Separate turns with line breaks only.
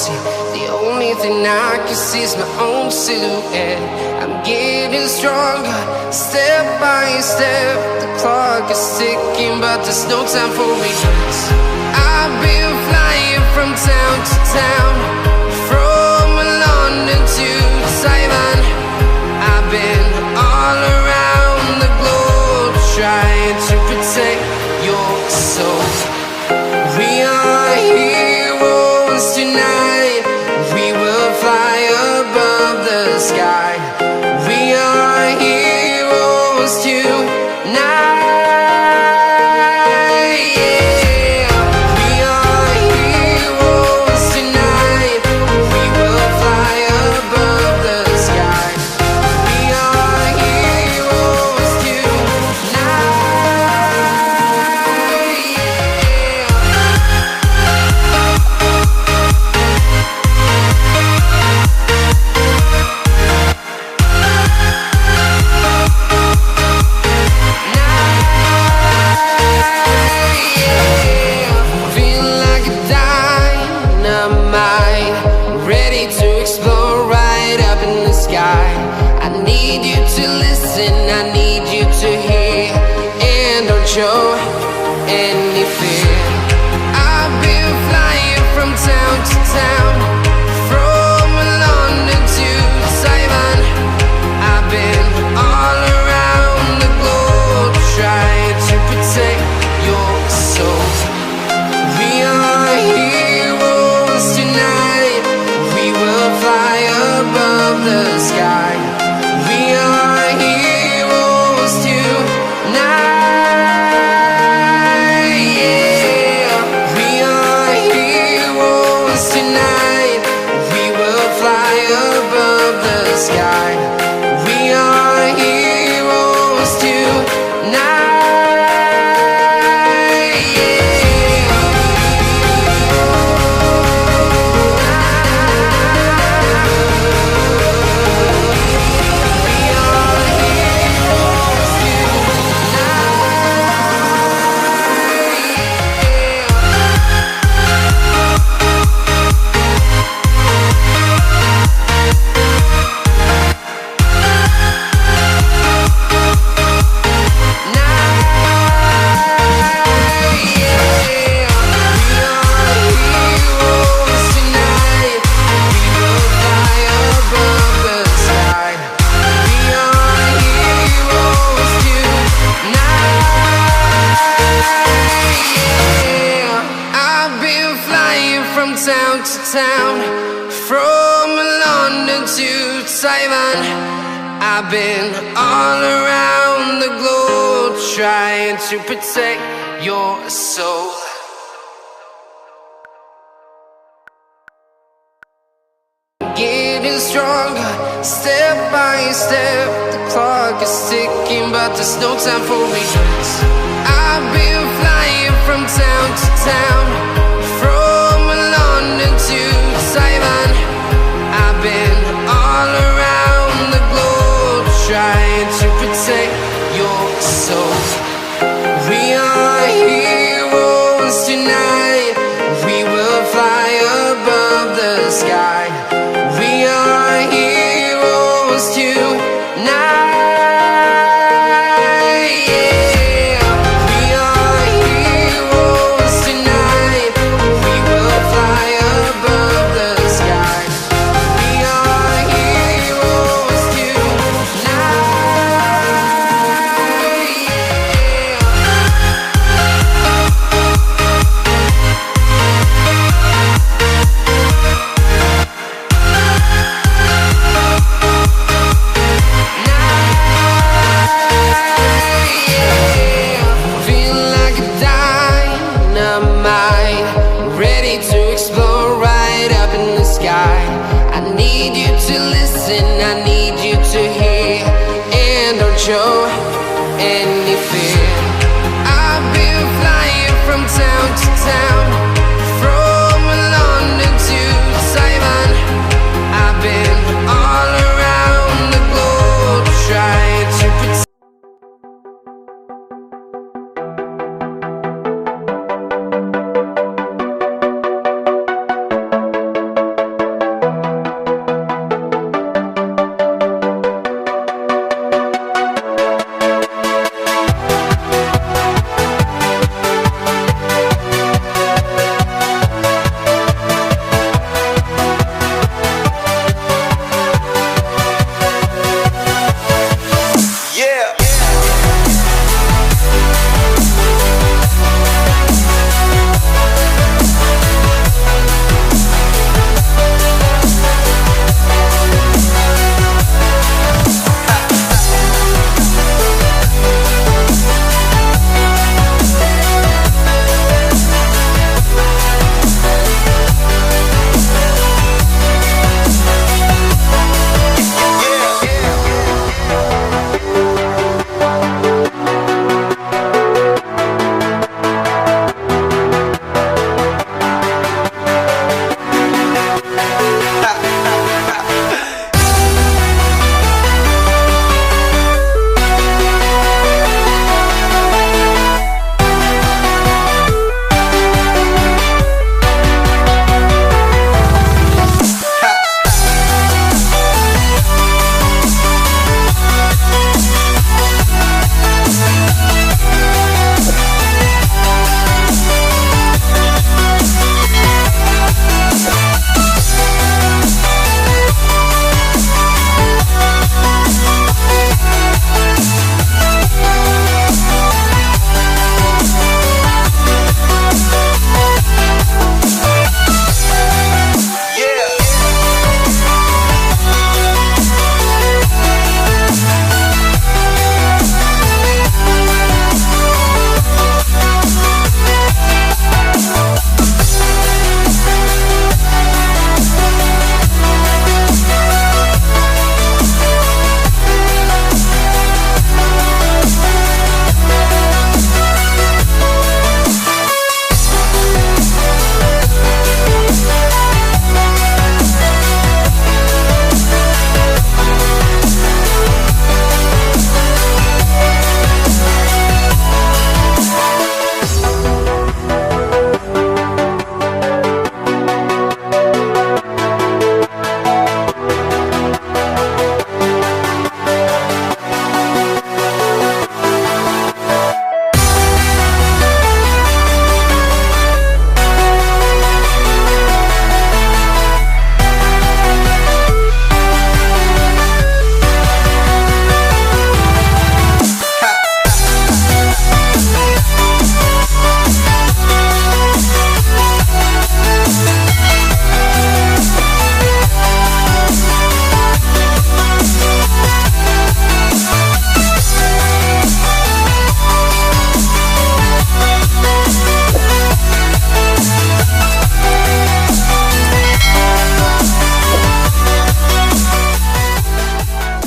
reality. The only thing I can see is my own silhouette. I'm getting stronger, step by step. The clock is ticking, but there's no time for regrets. I've been flying from town to town, from London to Taiwan. I've been all around the globe, trying to protect your soul. We are heroes tonight. We will fly above the sky. We are heroes tonight. I need you to listen, I need you to hear, and don't show any fear. I've been flying from town to town, from London to Taiwan. I've been all around the globe, trying to protect your soul. We are heroes tonight. We will fly above the sky. We are heroes tonight. Yeah. We are heroes tonight. We will fly above the sky. We are heroes tonight. From town to town, from London to Taiwan. I've been all around the globe, trying to protect your soul. Getting stronger, step by step. The clock is ticking, but there's no time for regrets. I've been flying from town to town, from London to Taiwan. I've been all around the globe, trying to protect your soul. We are heroes tonight. We will fly above the sky. We are heroes tonight. I need you to listen, I need you to hear, and don't show any